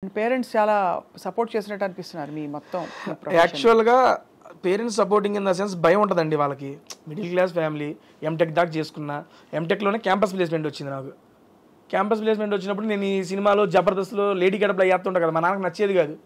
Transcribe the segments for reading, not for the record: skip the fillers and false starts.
Parents చాలా support చేసినట్టు అనిపిస్తున్నారు మీ మొత్తం యాక్చువల్గా parents supporting in the sense భయం ఉంటుందండి వాళ్ళకి. మిడిల్ క్లాస్ ఫ్యామిలీ, ఎంటెక్ దాకా చేసుకున్నా, ఎంటెక్లోనే క్యాంపస్ ప్లేస్మెంట్ వచ్చింది నాకు. క్యాంపస్ ప్లేస్మెంట్ వచ్చినప్పుడు నేను ఈ సినిమాలో జబర్దస్త్లో లేడీ గడపలో వేస్తుంటా కదా, మా నాన్నకు నచ్చేది కాదు.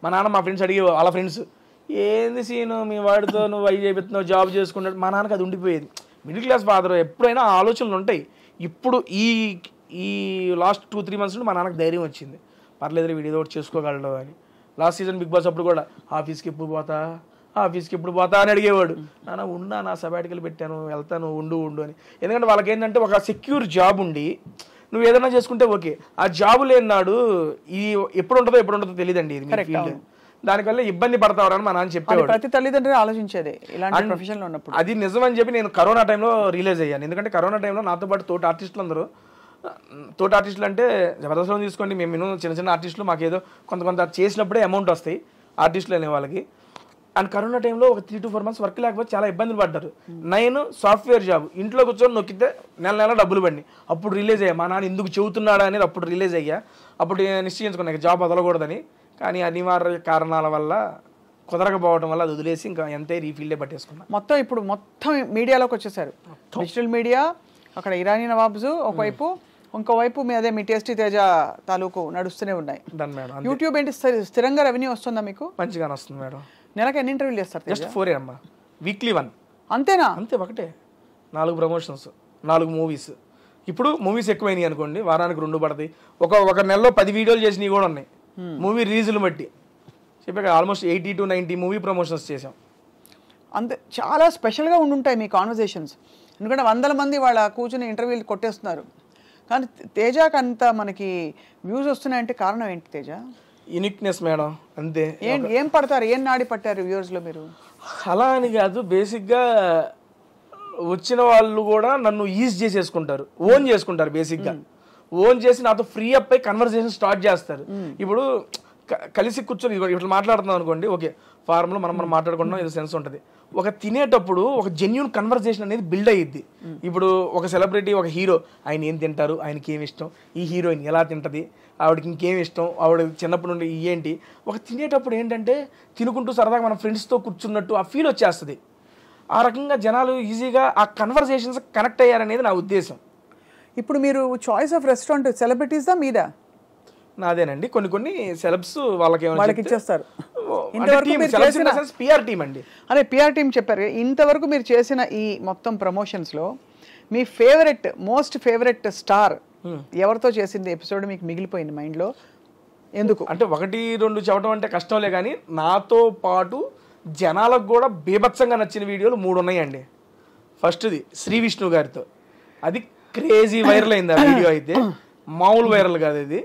మా నాన్న మా ఫ్రెండ్స్ అడిగే వాళ్ళ ఫ్రెండ్స్ ఏంది సీను మీ వాడితో నువ్వు అవి చేపిస్తున్నావు జాబ్ చేసుకున్నాడు, మా నాన్నకు అది ఉండిపోయేది. మిడిల్ క్లాస్ ఫాదర్ ఎప్పుడైనా ఆలోచనలు ఉంటాయి. ఇప్పుడు ఈ లాస్ట్ 2-3 months నుండి మా నాన్నకు ధైర్యం వచ్చింది, పర్లేదు వీడు ఏదో ఒకటి చేసుకోగలడు అని. లాస్ట్ సీజన్ బిగ్ బాస్ అప్పుడు కూడా ఆఫీస్కి ఎప్పుడు పోతా అని అడిగేవాడు. నాన్న ఉన్నా నా సబాటికలు పెట్టాను వెళ్తాను ఉండు అని. ఎందుకంటే వాళ్ళకి ఏంటంటే ఒక సెక్యూర్ జాబ్ ఉండి నువ్వు ఏదైనా చేసుకుంటే ఓకే, ఆ జాబు లేనాడు ఇది ఎప్పుడు ఉంటుందో తెలియదండి. ఇది ఫీల్డ్ దానివల్ల ఇబ్బంది పడతావని మా నాన్న చెప్పేవాడు. ప్రతి తల్లిదండ్రులు ఆలోచించేది ఇలాంటి ప్రొఫెషన్లో ఉన్నప్పుడు. అది నిజమని చెప్పి నేను కరోనా టైంలో రియలైజ్ అయ్యాను. ఎందుకంటే కరోనా టైంలో నాతో పాటు తోటి ఆర్టిస్టులు అందరూ, తోటి ఆర్టిస్టులు అంటే జబర్దస్త్లో తీసుకోండి, మేము చిన్న ఆర్టిస్టులు మాకేదో కొంత చేసినప్పుడే అమౌంట్ వస్తాయి ఆర్టిస్టులు అనే వాళ్ళకి. అండ్ కరోనా టైంలో ఒక 3 to 4 months వర్క్ లేకపోతే చాలా ఇబ్బందులు పడ్డారు. నేను సాఫ్ట్వేర్ జాబ్ ఇంట్లో కూర్చొని నొక్కితే నెల డబ్బులు పడినాయి. అప్పుడు రిలీజ్ అయ్యా మా నాన్న ఎందుకు చెబుతున్నాడా అనేది అప్పుడు రిలీజ్ అయ్యా. అప్పుడు నిశ్చయించుకున్నా జాబ్ వదలకూడదని. కానీ అనివార్య కారణాల వల్ల కుదరకపోవడం వల్ల అది వదిలేసి ఇంకా ఎంతే రీఫీల్డే పట్టేసుకున్నా. ఇప్పుడు మొత్తం మీడియాలోకి వచ్చేసారు. డిజిటల్ మీడియా, అక్కడ ఇరానీ నవాబ్స్ ఒకవైపు, ఇంకోవైపు మీ టేస్టీ తేజ తాలూకు నడుస్తూనే ఉన్నాయి. యూట్యూబ్ ఏంటి స్థిరంగా రెవెన్యూ వస్తుందా మీకు? మంచిగానే వస్తుంది మేడం. నెలకి ఎన్ని ఇంటర్వ్యూలు చేస్తారు? జస్ట్ 4 అమ్మా, వీక్లీ 1. అంతేనా? అంతే, ఒకటే 4 ప్రమోషన్స్, 4 మూవీస్. ఇప్పుడు మూవీస్ ఎక్కువైనాయి అనుకోండి, వారానికి 2 పడతాయి. ఒక నెలలో 10 వీడియోలు చేసినవి కూడా ఉన్నాయి మూవీ రిలీజులు బట్టి. చెప్పాక ఆల్మోస్ట్ 80 to 90 మూవీ ప్రమోషన్స్ చేసాం. అంతే, చాలా స్పెషల్గా ఉండుంటాయి మీ కాన్వర్జేషన్స్. ఎందుకంటే 100 మంది వాళ్ళ కూర్చుని ఇంటర్వ్యూలు కొట్టేస్తున్నారు. కానీ తేజకి అంత మనకి వ్యూస్ వస్తున్నాయంటే కారణం ఏంటి తేజ? యూనిక్నెస్ మేడం, అంతే. ఏం పడతారు, ఏం నాడి పట్టారు వ్యూవర్స్లో మీరు? అలా అని కాదు, బేసిక్గా వచ్చిన వాళ్ళు కూడా నన్ను ఈజ్ చేసేసుకుంటారు, ఓన్ చేసుకుంటారు. బేసిక్గా ఓన్ చేసి నాతో ఫ్రీ అప్ అయి కన్వర్సేషన్ స్టార్ట్ చేస్తారు. ఇప్పుడు కలిసి కూర్చొని ఇట్లా మాట్లాడుతున్నాం అనుకోండి, ఓకే ఫార్మ్లో మనం మాట్లాడుకుంటున్నాం, ఏదో సెన్స్ ఉంటుంది. ఒక తినేటప్పుడు ఒక జెన్యూన్ కన్వర్సేషన్ అనేది బిల్డ్ అయ్యిద్ది. ఇప్పుడు ఒక సెలబ్రిటీ, ఒక హీరో, ఆయన ఏం తింటారు, ఆయనకి ఏమి ఇష్టం, ఈ హీరోయిన్ ఎలా తింటుంది, ఆవిడకి ఇంకేమి ఇష్టం, ఆవిడ చిన్నప్పటి నుండి ఏంటి. ఒక తినేటప్పుడు ఏంటంటే తినుకుంటూ సరదాగా మన ఫ్రెండ్స్తో కూర్చున్నట్టు ఆ ఫీల్ వచ్చేస్తుంది. ఆ రకంగా జనాలు ఈజీగా ఆ కన్వర్సేషన్స్ కనెక్ట్ అయ్యారనేది నా ఉద్దేశం. ఇప్పుడు మీరు చాయిస్ ఆఫ్ రెస్టారెంట్ సెలబ్రిటీస్దా మీదా? నాదేనండి. కొన్ని సెలబ్స్ వాళ్ళకి ఇచ్చేస్తారు. పిఆర్ టీమ్ అండి. అదే పిఆర్ టీమ్ చెప్పారు. ఇంతవరకు మీరు చేసిన ఈ మొత్తం ప్రమోషన్స్లో మీ మోస్ట్ ఫేవరెట్ స్టార్ ఎవరితో చేసింది ఎపిసోడ్ మీకు మిగిలిపోయింది మైండ్లో? ఎందుకు అంటే 1-2 చెప్పడం అంటే కష్టంలే, కానీ నాతో పాటు జనాలకు కూడా బీభత్సంగా నచ్చిన వీడియోలు 3 ఉన్నాయండి. ఫస్ట్ది శ్రీ విష్ణు గారితో, అది క్రేజీ వైరల్ అయింది. ఆ వీడియో అయితే మామూలు వైరల్ కాదు. ఇది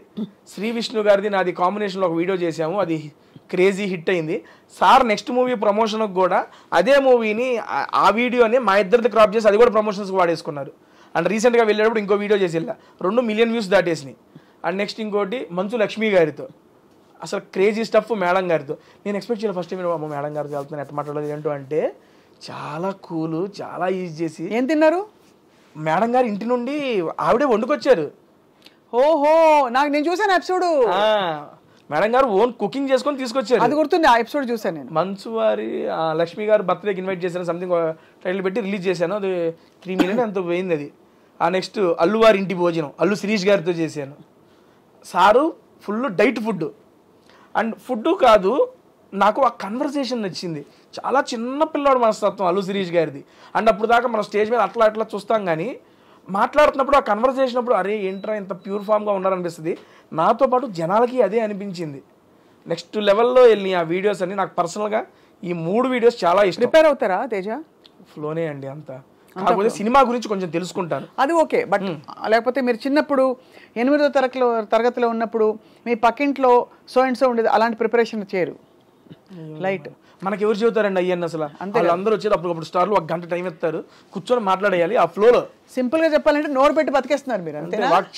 శ్రీ విష్ణు గారిది నాది కాంబినేషన్లో ఒక వీడియో చేసాము, అది క్రేజీ హిట్ అయింది. సార్ నెక్స్ట్ మూవీ ప్రమోషన్కి కూడా అదే మూవీని ఆ వీడియోని మా ఇద్దరిది క్రాప్ చేసి అది కూడా ప్రమోషన్స్కి వాడేసుకున్నారు. అండ్ రీసెంట్గా వెళ్ళేటప్పుడు ఇంకో వీడియో చేసి 2 million వ్యూస్ దాటేసినాయి. అండ్ నెక్స్ట్ ఇంకోటి మంచు లక్ష్మి గారితో, అసలు క్రేజీ స్టఫ్ మేడం గారితో. నేను ఎక్స్పెక్ట్ చేయాలి ఫస్ట్ టైం మేడం గారితో వెళ్తున్నాను, ఎట్లా మాట్లాడలేదు ఏంటో అంటే చాలా కూల్, చాలా ఈజీ చేసి. ఏం తిన్నారు? మేడం గారు ఇంటి నుండి ఆవిడే వండుకొచ్చారు. ఓహో, నేను చూసాను ఎపిసోడ్. మేడం గారు ఓన్ కుకింగ్ చేసుకొని తీసుకొచ్చారు. అది గుర్తుంది, ఆ ఎపిసోడ్ చూసాను నేను. మంచు వారి లక్ష్మి గారు బర్త్డేకి ఇన్వైట్ చేశాను, సంథింగ్ టైటిల్ పెట్టి రిలీజ్ చేశాను. అది 3 million ఎంతో పోయింది అది. ఆ నెక్స్ట్ అల్లు వారి ఇంటి భోజనం అల్లు శిరీష్ గారితో చేశాను. Sir full diet food. And food కాదు, నాకు ఆ కన్వర్సేషన్ నచ్చింది. చాలా చిన్న పిల్లాడు మనస్తత్వం అల్లు శిరీష్ గారిది. అండ్ అప్పుడు దాకా మనం స్టేజ్ మీద అట్లా చూస్తాం, కానీ మాట్లాడుతున్నప్పుడు ఆ కన్వర్సేషన్ అప్పుడు అరే ఏంట్రా ఇంత ప్యూర్ ఫామ్గా ఉన్నారనిపిస్తుంది. నాతో పాటు జనాలకి అదే అనిపించింది. నెక్స్ట్ లెవెల్లో వెళ్ళి ఆ వీడియోస్ అన్ని నాకు పర్సనల్గా ఈ 3 వీడియోస్ చాలా ఇష్టం. ప్రిపేర్ అవుతారా తేజ? ఫ్లోనే అండి అంతా. కాకపోతే సినిమా గురించి కొంచెం తెలుసుకుంటాను, అది ఓకే. బట్ లేకపోతే మీరు చిన్నప్పుడు 8వ తరగతిలో ఉన్నప్పుడు మీ పక్కింట్లో సో అండ్ సో ఉండేది, అలాంటి ప్రిపరేషన్ చేయరు? లైట్ మనకి ఎవరు చెబుతారండి అయ్యన్న? అసలు అందరూ వచ్చేది అప్పుడు స్టార్లు 1 గంట టైం ఇస్తారు, కూర్చొని మాట్లాడేయాలి ఆ ఫ్లోలో. సింపుల్ గా చెప్పాలంటే నోరు పెట్టి బతికేస్తున్నారు మీరు, అంతే. వాక్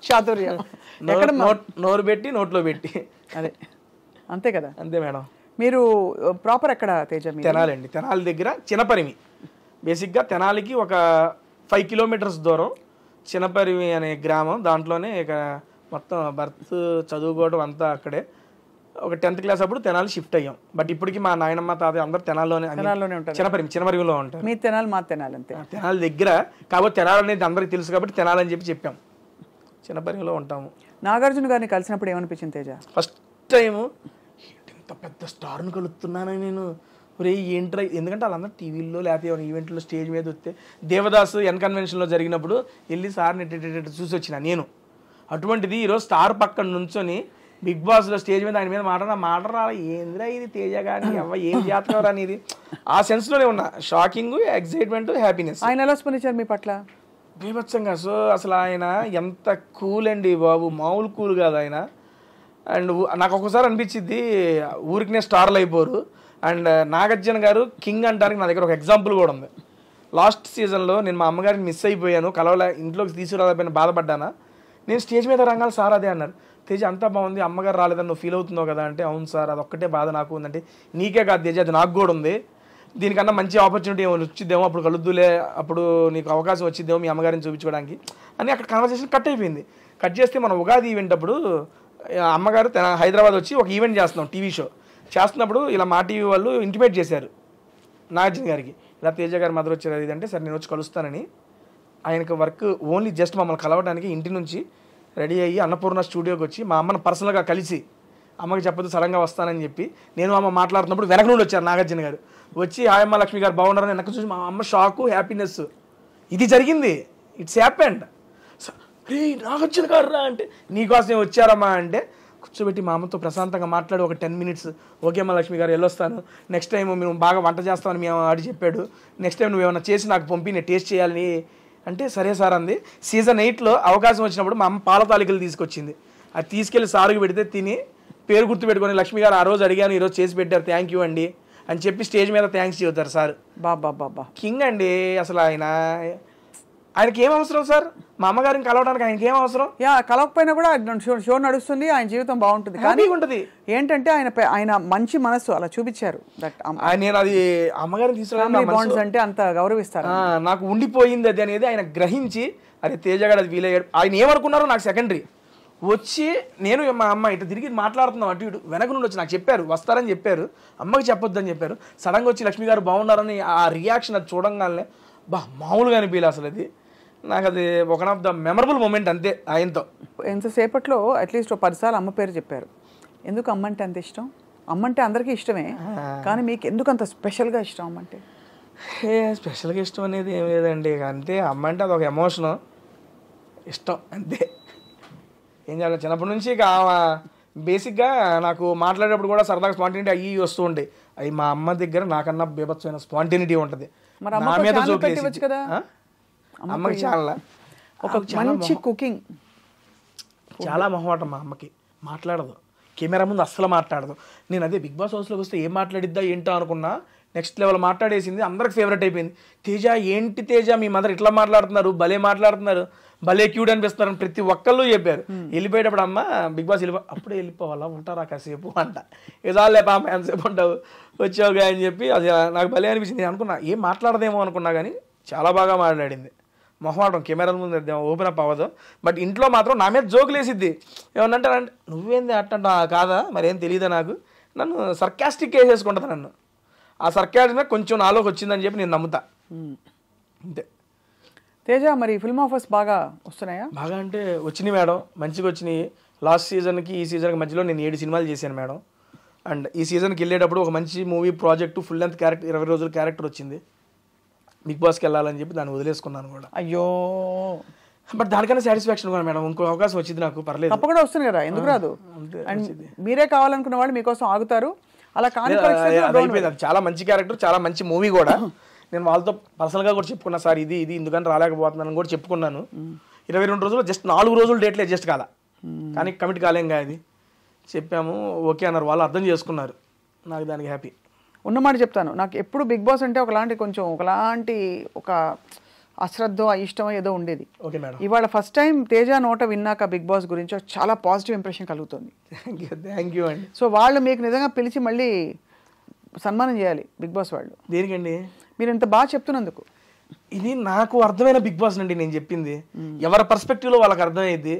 చాతుర్యం ఎక్కడ నోరు పెట్టి నోట్లో పెట్టి, అదే అంతే కదా. అంతే మేడం. మీరు ప్రాపర్ ఎక్కడ తేజ? తెనాలండి. తెనాలి దగ్గర చినపరిమి. బేసిక్గా తెనాలికి ఒక 5 kilometers దూరం చినపరిమి అనే గ్రామం. దాంట్లోనే ఇక మొత్తం బర్త్ చదువుకోవడం అంతా అక్కడే. ఒక 10th క్లాస్ అప్పుడు తెనాలి షిఫ్ట్ అయ్యాం. బట్ ఇప్పటికి మా నాయనమ్మ తాతయ్య అందరూ తెనాల్లోనే ఉంటారు. చిన్నపరిమిలో ఉంటారు. మీ తెనాలి మా తెనాలి అంతే. తెనాలి దగ్గర కాబట్టి తెనాలి అనేది అందరికి తెలుసు కాబట్టి తెనాలి అని చెప్పాం. చిన్నపరిమిలో ఉంటాము. నాగార్జున గారిని కలిసినప్పుడు ఏమనిపించింది తేజ? ఫస్ట్ టైము ఇంత పెద్ద స్టార్ని కలుస్తున్నానని నేను ఒరే ఏంట్రా, ఎందుకంటే వాళ్ళందరూ టీవీల్లో లేకపోతే ఈవెంట్లో స్టేజ్ మీద వస్తే దేవదాసు ఎన్ కన్వెన్షన్లో జరిగినప్పుడు వెళ్ళి సార్ని చూసి వచ్చిన నేను. అటువంటిది ఈరోజు స్టార్ పక్కన నుంచొని బిగ్ బాస్లో స్టేజ్ మీద ఆయన మీద మాటరా ఏంద్రా ఇది తేజ కానీ అవ్వ ఏం జాతకం అనేది ఆ సెన్స్లోనే ఉన్నా. Shocking, excitement, happiness. ఆయన ఎలా స్పందించారు మీ పట్ల? బీభత్సంగా. సో అసలు ఆయన ఎంత కూల్ అండి బాబు, మామూలు కూల్ కాదు ఆయన. అండ్ నాకు ఒక్కొక్కసారి అనిపించింది ఊరికినే స్టార్లు అయిపోరు. అండ్ నాగార్జున గారు కింగ్ అంటానికి నా దగ్గర ఒక ఎగ్జాంపుల్ కూడా ఉంది. లాస్ట్ సీజన్లో నేను మా అమ్మగారిని మిస్ అయిపోయాను, కలవలే, ఇంట్లోకి తీసుకురాకపోయినా బాధపడ్డానా. నేను స్టేజ్ మీద రంగాలి సార్ అదే అన్నారు, తేజ అంతా బాగుంది అమ్మగారు రాలేదని నువ్వు ఫీల్ అవుతున్నావు కదా అంటే, అవును సార్ అది ఒక్కటే బాధ నాకు ఉందంటే, నీకే కాదు తేజ అది నాకు కూడా ఉంది, దీనికన్నా మంచి ఆపర్చునిటీ ఏమో వచ్చిద్దేమో, అప్పుడు కలుద్దులే, అప్పుడు నీకు అవకాశం వచ్చిద్దేమో మీ అమ్మగారిని చూపించుకోవడానికి అని అక్కడ కన్వర్సేషన్ కట్ అయిపోయింది. కట్ చేస్తే మనం ఉగాది ఈవెంట్ అప్పుడు అమ్మగారు హైదరాబాద్ వచ్చి ఒక ఈవెంట్ చేస్తున్నాం, టీవీ షో చేస్తున్నప్పుడు ఇలా మా టీవీ వాళ్ళు ఇంటిమేట్ చేశారు నాగార్జున గారికి, ఇలా తేజ గారి మదర్ వచ్చారు అది అంటే, సరే నేను వచ్చి కలుస్తానని. ఆయనకు వర్క్ ఓన్లీ జస్ట్ మమ్మల్ని కలవడానికి ఇంటి నుంచి రెడీ అయ్యి అన్నపూర్ణ స్టూడియోకి వచ్చి మా అమ్మను పర్సనల్గా కలిసి, అమ్మకి చెప్పదు సడన్గా వస్తానని చెప్పి నేను అమ్మ మాట్లాడుతున్నప్పుడు వెనక నుండి వచ్చారు నాగార్జున గారు. వచ్చి హాయమ్మ లక్ష్మి గారు బాగున్నారని వెనక చూసి మా అమ్మ షాకు, హ్యాపీనెస్. ఇది జరిగింది, ఇట్స్ హ్యాపెండ్. రే నాగార్జున గారు రా అంటే, నీకోసం వచ్చారమ్మా అంటే కూర్చోబెట్టి మా అమ్మతో ప్రశాంతంగా మాట్లాడి ఒక 10 minutes, ఓకే అమ్మ లక్ష్మి గారు వెళ్ళొస్తాను, నెక్స్ట్ టైం మేము బాగా వంట చేస్తామని మేము ఆడి చెప్పాడు, నెక్స్ట్ టైం నువ్వు ఏమైనా చేసి నాకు పంపి నేను టేస్ట్ చేయాలని అంటే, సరే సార్ అంది. సీజన్ 8లో అవకాశం వచ్చినప్పుడు మా అమ్మ పాల తాలికలు తీసుకొచ్చింది, అది తీసుకెళ్ళి సారుకు పెడితే తిని పేరు గుర్తు పెట్టుకొని, లక్ష్మి గారు ఆ రోజు అడిగాను ఈరోజు చేసి పెట్టారు థ్యాంక్ యూ అండి అని చెప్పి స్టేజ్ మీద థ్యాంక్స్ చెబుతారు సార్. బాబా కింగ్ అండి అసలు. ఆయనకి ఏం అవసరం సార్, మా అమ్మగారిని కలవడానికి ఆయనకి ఏం అవసరం? కలవకపోయినా కూడా షో నడుస్తుంది, ఆయన జీవితం బాగుంటుంది. కానీ ఉంటుంది ఏంటంటే ఆయన మంచి మనసు అలా చూపించారు. నేను అది అమ్మగారిని తీసుకురావడం అంటే అంత గౌరవిస్తారు. నాకు ఉండిపోయింది అది అనేది ఆయన గ్రహించి, అరే తేజగాడు అది ఫీల్ అయ్యాడు. ఆయన ఏమనుకున్నారో నాకు సెకండరీ. వచ్చి నేను మా అమ్మ ఇటు తిరిగి మాట్లాడుతున్నాం, అటు ఇటు వెనక నుండి వచ్చి నాకు చెప్పారు వస్తారని చెప్పారు, అమ్మకి చెప్పొద్దని చెప్పారు. సడన్గా వచ్చి లక్ష్మి గారు బాగున్నారని ఆ రియాక్షన్ అది చూడంగానే మామూలుగా అనిపించలే అసలు. అది నాకు అది one of the memorable moment అంతే ఆయనతో. ఎంతసేపట్లో అట్లీస్ట్ 10 సార్లు అమ్మ పేరు చెప్పారు. ఎందుకు అమ్మ అంటే అంత ఇష్టం? అమ్మ అంటే అందరికీ ఇష్టమే, కానీ మీకు ఎందుకు అంత స్పెషల్గా ఇష్టం అమ్మ అంటే? స్పెషల్గా ఇష్టం అనేది ఏం లేదండి, అంతే. అమ్మ అంటే అదొక ఎమోషను, ఇష్టం అంతే. ఏం చేయాలి, చిన్నప్పటి నుంచి ఇక బేసిక్గా నాకు మాట్లాడేటప్పుడు కూడా సరదాగా స్పాంటేనిటీ అయ్యి వస్తూ ఉంటాయి. అవి మా అమ్మ దగ్గర నాకన్నా బీభత్సమైన స్పాంటేనిటీ ఉంటుంది. నా మీద జోకులేసి కదా అమ్మకి చాలా ఒక మంచి కుకింగ్, చాలా మొహమాటం మా అమ్మకి, మాట్లాడదు, కెమెరా ముందు అస్సలు మాట్లాడదు. నేను అదే బిగ్ బాస్ హౌస్లోకి వస్తే ఏం మాట్లాడిద్దా ఏంటో అనుకున్నా, నెక్స్ట్ లెవెల్ మాట్లాడేసింది, అందరికి ఫేవరెట్ అయిపోయింది. తేజ ఏంటి తేజ మీ మదర్ ఇట్లా మాట్లాడుతున్నారు, భలే మాట్లాడుతున్నారు, భలే క్యూట్ అనిపిస్తున్నారని ప్రతి ఒక్కళ్ళు చెప్పారు. వెళ్ళిపోయేటప్పుడు అమ్మ బిగ్ బాస్ అప్పుడే వెళ్ళిపోవాలా, ఉంటారా కాసేపు అంట. ఏదాలే పాప ఎంతసేపు ఉంటావు వచ్చావుగా అని చెప్పి అది నాకు భలే అనిపించింది. నేను అనుకున్నా ఏం మాట్లాడదేమో అనుకున్నా, కానీ చాలా బాగా మాట్లాడింది. మొహమాటం కెమెరాల ముందు ఓపెన్ అప్ అవ్వదు, బట్ ఇంట్లో మాత్రం నా మీద జోకులు వేసిద్ది. ఏమన్నంటే నువ్వేంది అట్టంట కాదా మరేం తెలియదా నాకు, నన్ను సర్కాస్టిక్ వేసేసుకుంటుంది నన్ను. ఆ సర్కాస్టిక్ కొంచెం నాలోకి వచ్చిందని చెప్పి నేను నమ్ముతా అంతే. తేజ మరి ఫిల్మ్ ఆఫర్స్ బాగా వస్తున్నాయా? బాగా అంటే వచ్చినాయి మేడం, మంచిగా వచ్చినాయి. లాస్ట్ సీజన్కి ఈ సీజన్కి మధ్యలో నేను 7 సినిమాలు చేశాను మేడం. అండ్ ఈ సీజన్కి వెళ్ళేటప్పుడు ఒక మంచి movie project full length character 20 రోజుల క్యారెక్టర్ వచ్చింది. బిగ్ బాస్కి వెళ్ళాలని చెప్పి దాన్ని వదిలేసుకున్నాను కూడా. అయ్యో, బట్ దానికన్నా సాటిస్ఫాక్షన్ కూడా మేడం, ఇంకో అవకాశం వచ్చింది నాకు, పర్లేదు. తప్పకుండా వస్తుంది కదా, ఎందుకు రాదు? అండ్ మీరే కావాలనుకున్న వాళ్ళు మీకోసం ఆగుతారు. అలా కానీ అయిపోయింది. అది చాలా మంచి క్యారెక్టర్, చాలా మంచి మూవీ కూడా. నేను వాళ్ళతో పర్సనల్గా కూడా చెప్పుకున్నా, సార్ ఇది ఎందుకని రాలేకపోతున్నాను కూడా చెప్పుకున్నాను. 22 రోజులు జస్ట్ 4 రోజులు డేట్లు అడ్జస్ట్ కాదా, కానీ కమిట్ కాలేంగా అది చెప్పాము, ఓకే అన్నారు వాళ్ళు, అర్థం చేసుకున్నారు. నాకు దానికి హ్యాపీ. ఉన్నమాట చెప్తాను, నాకు ఎప్పుడు బిగ్ బాస్ అంటే ఒకలాంటి ఒక అశ్రద్ధ ఇష్టం ఏదో ఉండేది. Okay madam. ఇవాళ ఫస్ట్ టైం తేజ నోట విన్నాక బిగ్ బాస్ గురించి చాలా పాజిటివ్ ఇంప్రెషన్ కలుగుతుంది. థ్యాంక్ యూ అండి. సో వాళ్ళు మీకు నిజంగా పిలిచి మళ్ళీ సన్మానం చేయాలి బిగ్ బాస్ వాళ్ళు. దేనికండి? మీరు ఇంత బాగా చెప్తున్నందుకు. ఇది నాకు అర్థమైన బిగ్ బాస్ అండి నేను చెప్పింది. ఎవరి పర్స్పెక్టివ్లో వాళ్ళకి అర్థమయ్యేది.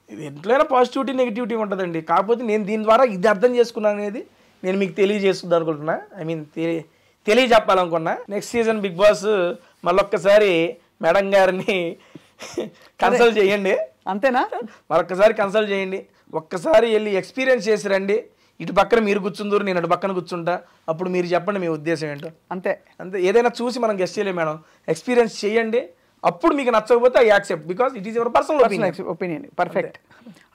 ఇంట్లోనే పాజిటివిటీ నెగిటివిటీ ఉంటుందండి. కాకపోతే నేను దీని ద్వారా ఇది అర్థం చేసుకున్నాను అనేది నేను మీకు తెలియజేసుకుందాం అనుకుంటున్నా. ఐ మీన్ తెలియజెప్పాలనుకున్నా. నెక్స్ట్ సీజన్ బిగ్ బాస్ మళ్ళొక్కసారి మేడం గారిని కన్సల్ట్ చేయండి. అంతేనా? మరొక్కసారి కన్సల్ట్ చేయండి, ఒక్కసారి వెళ్ళి ఎక్స్పీరియన్స్ చేసి రండి. ఇటు పక్కన మీరు కూర్చుందరు, నేను అటు పక్కన కూర్చుంటా. అప్పుడు మీరు చెప్పండి మీ ఉద్దేశం ఏంటో. అంతే. ఏదైనా చూసి మనం గెస్ట్ చేయలేము మేడం. ఎక్స్పీరియన్స్ చేయండి, అప్పుడు మీకు నచ్చకపోతే I accept, because it is your personal opinion. Perfect.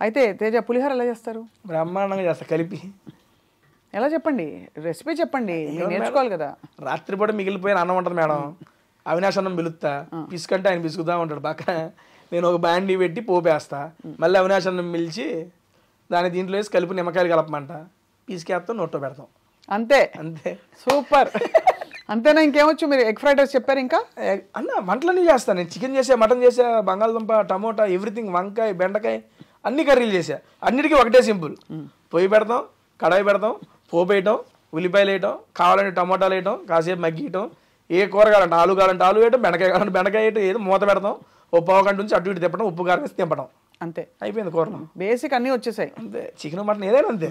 అయితే తేజ పులిహోర ఎలా చేస్తారు? బ్రహ్మాండంగా చేస్తా కలిపి. ఎలా చెప్పండి, రెసిపీ చెప్పండి, నేర్చుకోవాలి కదా. రాత్రిపూట మిగిలిపోయిన అన్నం ఉంటుంది మేడం, అవినాష్ అన్నం పిలుస్తా, పిసుకంటే ఆయన పిసుకుతా ఉంటాడు పక్కన. నేను ఒక బ్యాండీ పెట్టి పోపేస్తా, మళ్ళీ అవినాష్ అన్నం పిలిచి దాని దీంట్లో వేసి కలిపి నిమ్మకాయలు కలపమంట, పిసికేస్తాం, నోట్లో పెడతాం. అంతే. సూపర్. అంతేనా? ఇంకేమొచ్చు? మీరు ఎగ్ ఫ్రైడ్ రైస్ చెప్పారు, ఇంకా అన్న వంటలన్నీ చేస్తాను నేను. చికెన్ చేసా, మటన్ చేసా, బంగాళదుంప, టమోటా, ఎవ్రీథింగ్, వంకాయ, బెండకాయ, అన్ని కర్రీలు చేసా. అన్నిటికీ ఒకటే సింపుల్, పొయ్యి పెడతాం, కడాయి పెడతాం, పోపు వేయటం, ఉల్లిపాయలు వేయటం, కావాలంటే టమోటాలు వేయటం, కాసేపు మగ్గియటం, ఏ కూర కావాలంటే ఆలు కావాలంటే ఆలు వేయటం, బెండకాయ కావాలంటే బెండకాయ వేయటం, ఏదో మూత పెడతాం, ఓ పావు గంట నుంచి అటు ఇటు తిప్పడం, ఉప్పు కారం వేసి తింపడం, అంతే అయిపోయింది కూర. బేసిక్ అన్నీ వచ్చేసాయి. అంతే. చికెన్ మటన్ ఏదైనా అంతే.